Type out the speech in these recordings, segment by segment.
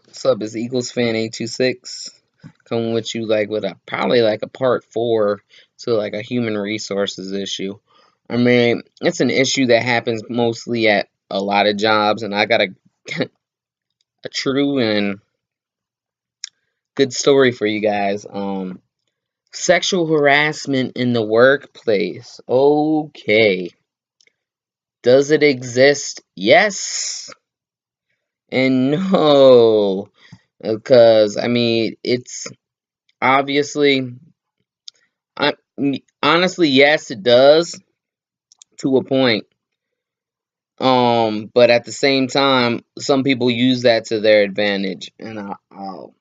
What's up? It's Eagles fan 826 coming with you like with a probably like a part four to like a human resources issue. I mean, it's an issue that happens mostly at a lot of jobs, and I got a true and good story for you guys. Sexual harassment in the workplace. Okay, does it exist? Yes and no, because I mean it's obviously I honestly, yes, it does to a point. But at the same time, some people use that to their advantage, and I'll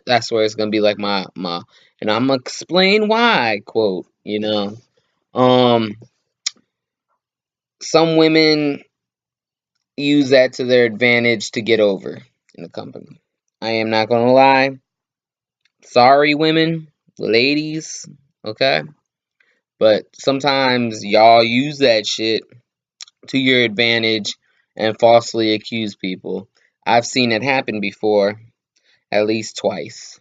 that's where it's gonna be like my, and I'm gonna explain why quote. Um, some women use that to their advantage to get over in the company. I am not gonna lie. Sorry, women, ladies, okay, but sometimes y'all use that shit to your advantage and falsely accuse people. I've seen it happen before, at least twice.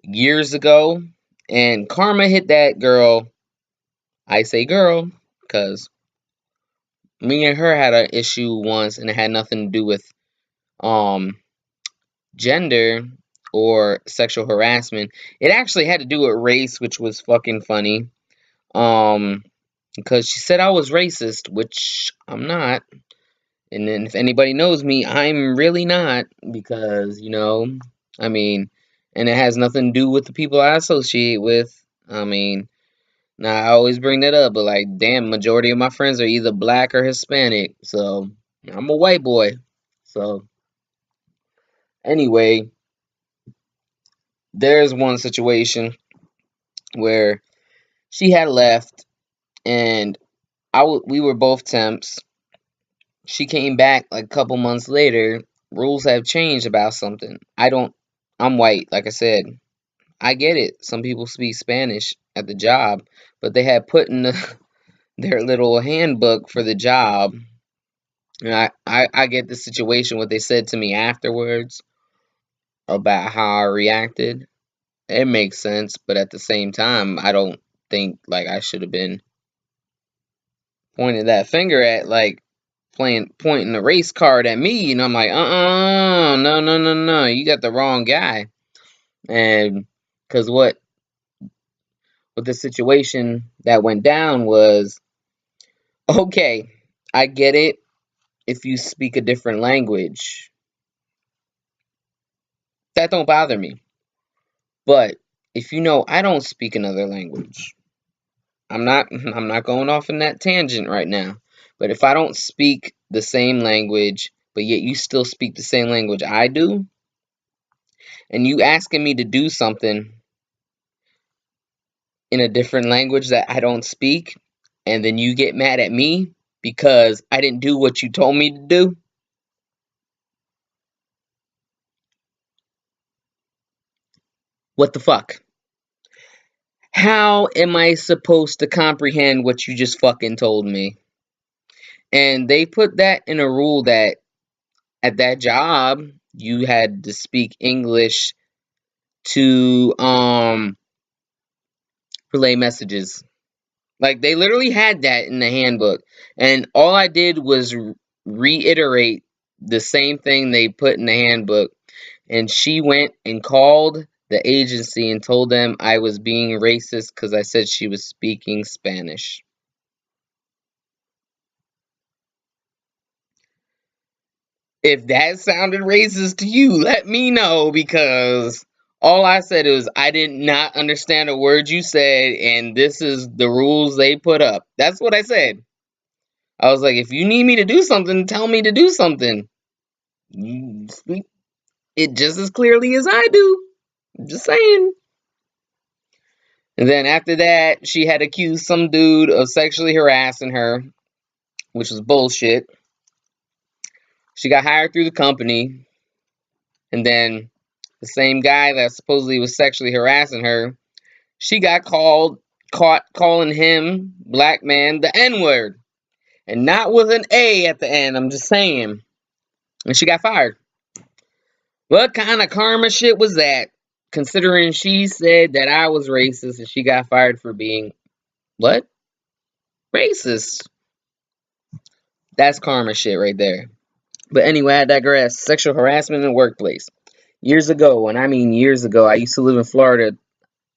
Years ago, and karma hit that girl. I say girl, because me and her had an issue once and it had nothing to do with um gender or sexual harassment. It actually had to do with race, which was fucking funny. Um because she said I was racist, which I'm not. And then if anybody knows me, I'm really not because, I mean, and it has nothing to do with the people I associate with. I mean, now I always bring that up, but like, damn, majority of my friends are either black or Hispanic. So I'm a white boy. So anyway, there's one situation where she had left and we were both temps. She came back like a couple months later. Rules have changed about something. I'm white, like I said. I get it. Some people speak Spanish at the job, but they had put in their little handbook for the job. And I get the situation, what they said to me afterwards about how I reacted. It makes sense, but at the same time, I don't think like I should have been pointing that finger at like pointing the race card at me, and I'm like, no, no, no, no, you got the wrong guy. And because what the situation that went down was, okay, I get it if you speak a different language. That don't bother me. But if you know I don't speak another language, I'm not going off in that tangent right now. But if I don't speak the same language, but yet you still speak the same language I do, and you asking me to do something in a different language that I don't speak, and then you get mad at me because I didn't do what you told me to do, what the fuck? How am I supposed to comprehend what you just fucking told me? And they put that in a rule that at that job you had to speak English to relay messages. Like they literally had that in the handbook. And all I did was reiterate the same thing they put in the handbook. And she went and called the agency and told them I was being racist because I said she was speaking Spanish. If that sounded racist to you, let me know because all I said is I did not understand a word you said, and this is the rules they put up. That's what I said. I was like, if you need me to do something, tell me to do something. You speak it just as clearly as I do. Just saying. And then after that, she had accused some dude of sexually harassing her, which was bullshit. She got hired through the company, and then the same guy that supposedly was sexually harassing her, she got caught calling him, black man, the N word. And not with an A at the end, I'm just saying. And she got fired. What kind of karma shit was that? Considering she said that I was racist and she got fired for being what? Racist. That's karma shit right there. But anyway, I digress. Sexual harassment in the workplace. Years ago, and I mean years ago, I used to live in Florida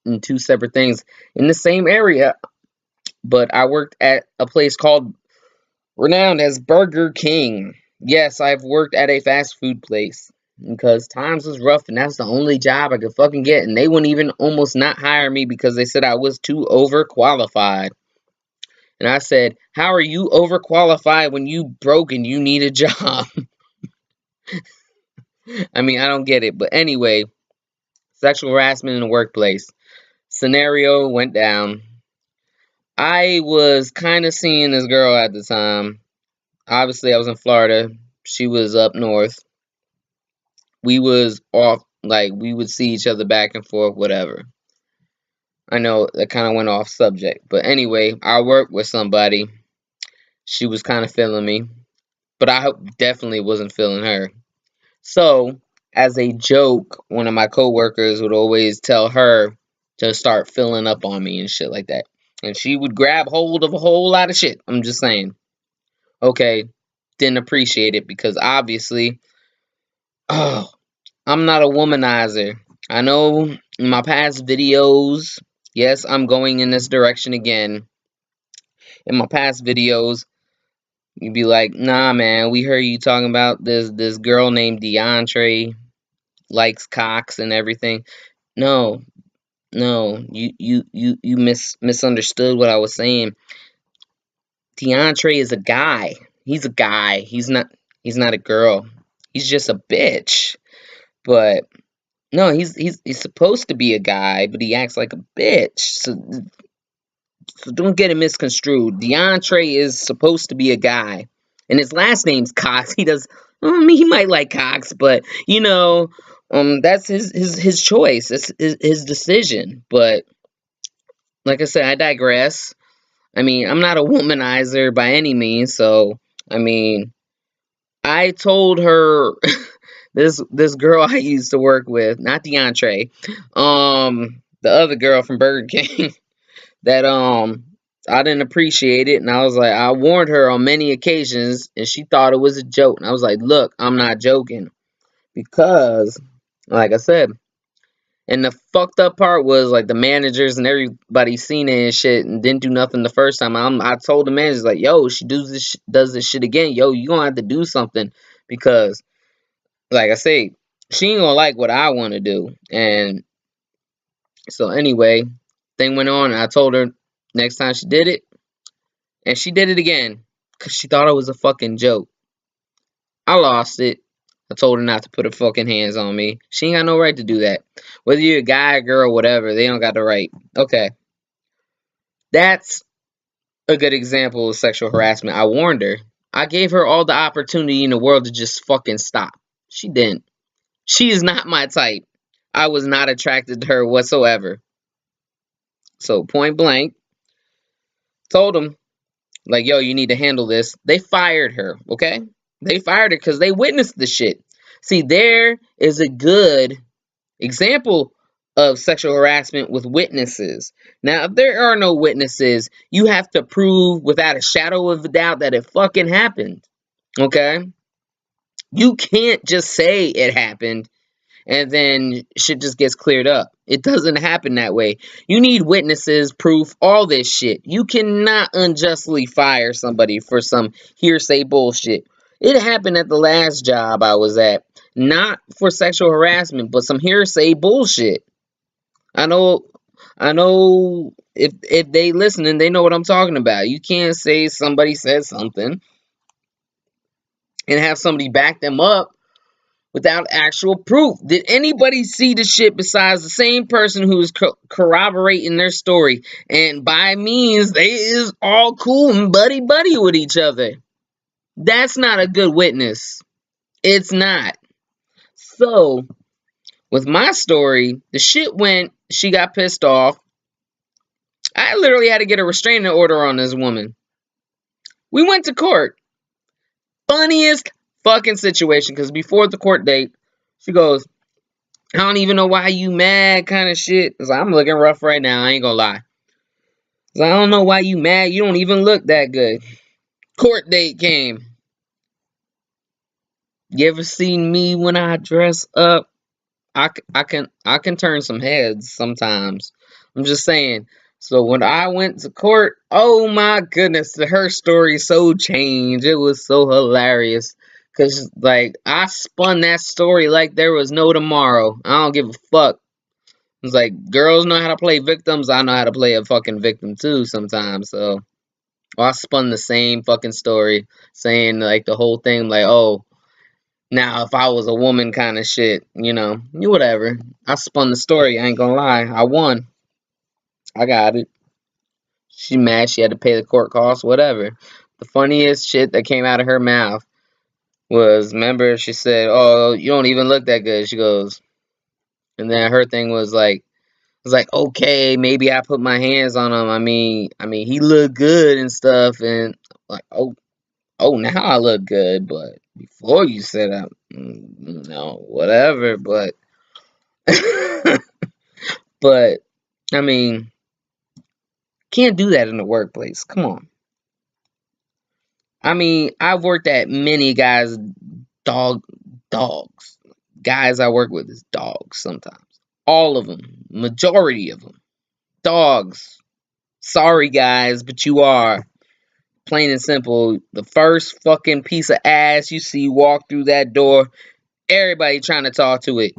in two separate things in the same area, but I worked at a place called renowned as Burger King. Yes, I've worked at a fast food place because times was rough and that's the only job I could fucking get, and they wouldn't even almost not hire me because they said I was too overqualified. And I said, "How are you overqualified when you broke and you need a job?" I mean, I don't get it. But anyway, sexual harassment in the workplace. Scenario went down. I was kind of seeing this girl at the time. Obviously, I was in Florida. She was up north. We was off, like, we would see each other back and forth, whatever. I know that kind of went off subject. But anyway, I worked with somebody. She was kind of feeling me. But I definitely wasn't feeling her. So, as a joke, one of my coworkers would always tell her to start filling up on me and shit like that. And she would grab hold of a whole lot of shit. I'm just saying. Okay, didn't appreciate it because obviously, oh, I'm not a womanizer. I know in my past videos, yes, I'm going in this direction again. In my past videos, you'd be like, nah, man, we heard you talking about this girl named DeAndre likes cocks and everything. No, no, you misunderstood what I was saying. DeAndre is a guy. He's a guy. He's not a girl. He's just a bitch. But no, he's supposed to be a guy, but he acts like a bitch. So don't get it misconstrued. DeAndre is supposed to be a guy, and his last name's Cox. He does. He might like Cox, but that's his choice. That's his decision. But like I said, I digress. I mean, I'm not a womanizer by any means, so I mean, I told her this girl I used to work with, not DeAndre, the other girl from Burger King, that I didn't appreciate it, and I was like, I warned her on many occasions, and she thought it was a joke, and I was like, look, I'm not joking, because, like I said, and the fucked up part was like the managers and everybody seen it and shit and didn't do nothing the first time. I told the managers like, yo, she does this shit again, yo, you gonna have to do something because, like I say, she ain't gonna like what I want to do. And so anyway, thing went on, and I told her next time she did it, and she did it again because she thought it was a fucking joke. I lost it. I told her not to put her fucking hands on me. She ain't got no right to do that. Whether you're a guy, girl, whatever, they don't got the right. Okay. That's a good example of sexual harassment. I warned her. I gave her all the opportunity in the world to just fucking stop. She didn't. She is not my type. I was not attracted to her whatsoever. So point blank, told them, like, yo, you need to handle this. They fired her, okay? They fired her because they witnessed the shit. See, there is a good example of sexual harassment with witnesses. Now, if there are no witnesses, you have to prove without a shadow of a doubt that it fucking happened. Okay? You can't just say it happened and then shit just gets cleared up. It doesn't happen that way. You need witnesses, proof, all this shit. You cannot unjustly fire somebody for some hearsay bullshit. It happened at the last job I was at. Not for sexual harassment, but some hearsay bullshit. I know if they listening, they know what I'm talking about. You can't say somebody said something and have somebody back them up without actual proof. Did anybody see the shit besides the same person who is corroborating their story? And by means, they is all cool and buddy with each other. That's not a good witness. It's not. So, with my story, the shit went, she got pissed off. I literally had to get a restraining order on this woman. We went to court. Funniest fucking situation, because before the court date, She goes, I don't even know why you mad kind of shit. It's like, I'm looking rough right now. I ain't gonna lie. It's like, I don't know why you mad. You don't even look that good. Court date came. You ever seen me when I dress up? I can turn some heads sometimes. I'm just saying. So when I went to court, oh my goodness, her story so changed. It was so hilarious. Cause like I spun that story like there was no tomorrow. I don't give a fuck. It's like girls know how to play victims. I know how to play a fucking victim too sometimes. So I spun the same fucking story, saying like the whole thing, like, oh, now, if I was a woman kind of shit, whatever. I spun the story, I ain't gonna lie. I won. I got it. She mad, she had to pay the court costs, whatever. The funniest shit that came out of her mouth was, remember, she said, oh, you don't even look that good. She goes, and then her thing was like, okay, maybe I put my hands on him. I mean, he looked good and stuff, and like, oh, now I look good, but before you said that, no, whatever, but. But I mean, can't do that in the workplace. Come on. I mean, I've worked at many guys, dogs. Guys I work with is dogs sometimes. All of them, majority of them, dogs. Sorry guys, but you are. Plain and simple. The first fucking piece of ass you see walk through that door, everybody trying to talk to it.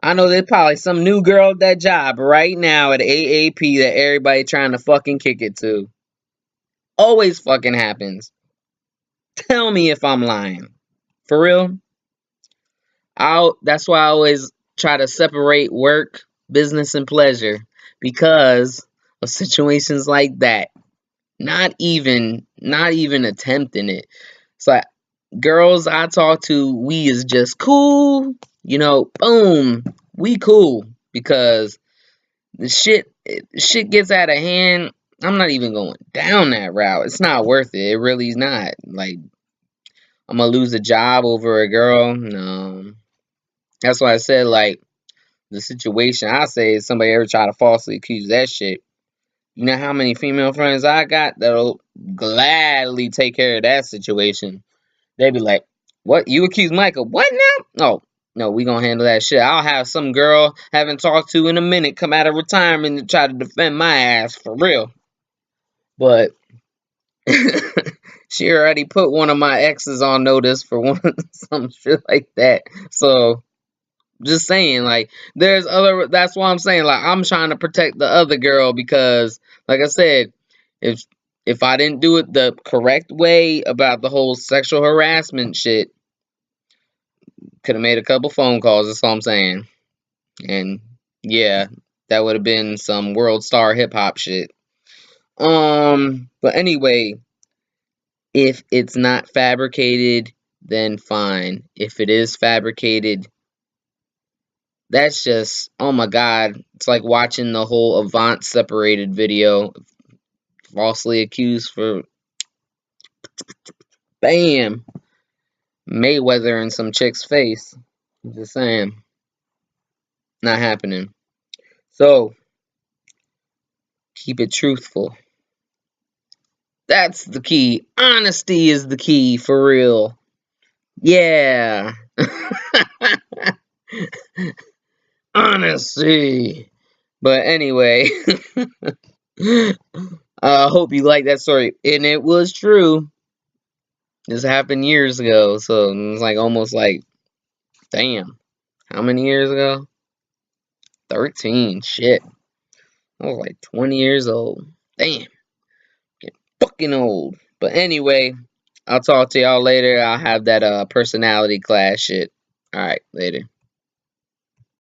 I know there's probably some new girl at that job right now at AAP that everybody trying to fucking kick it to. Always fucking happens. Tell me if I'm lying. For real. That's why I always try to separate work, business, and pleasure because of situations like that. Not even attempting it. It's like girls I talk to, we is just cool. Boom. We cool because the shit gets out of hand. I'm not even going down that route. It's not worth it. It really is not. Like I'm gonna lose a job over a girl. No, that's why I said like the situation. I say is somebody ever try to falsely accuse that shit. You know how many female friends I got that'll gladly take care of that situation. They be like, "What? You accuse Michael? What now? Oh, no, we gonna handle that shit. I'll have some girl haven't talked to in a minute come out of retirement and try to defend my ass for real." But she already put one of my exes on notice for some shit like that. So just saying, like, there's other. That's why I'm saying, like, I'm trying to protect the other girl because, like I said, if if I didn't do it the correct way about the whole sexual harassment shit, could have made a couple phone calls. That's all I'm saying. And yeah, that would have been some world star hip hop shit. But anyway, if it's not fabricated, then fine. If it is fabricated, that's just, oh my god. It's like watching the whole Avant separated video, falsely accused for, bam, Mayweather in some chick's face. Just saying. Not happening. So, keep it truthful. That's the key. Honesty is the key, for real. Yeah. Honesty. But anyway, I hope you like that story. And it was true. This happened years ago. So it's like almost like, damn. How many years ago? 13. Shit. I was like 20 years old. Damn. Getting fucking old. But anyway, I'll talk to y'all later. I'll have that personality class shit. Alright, later.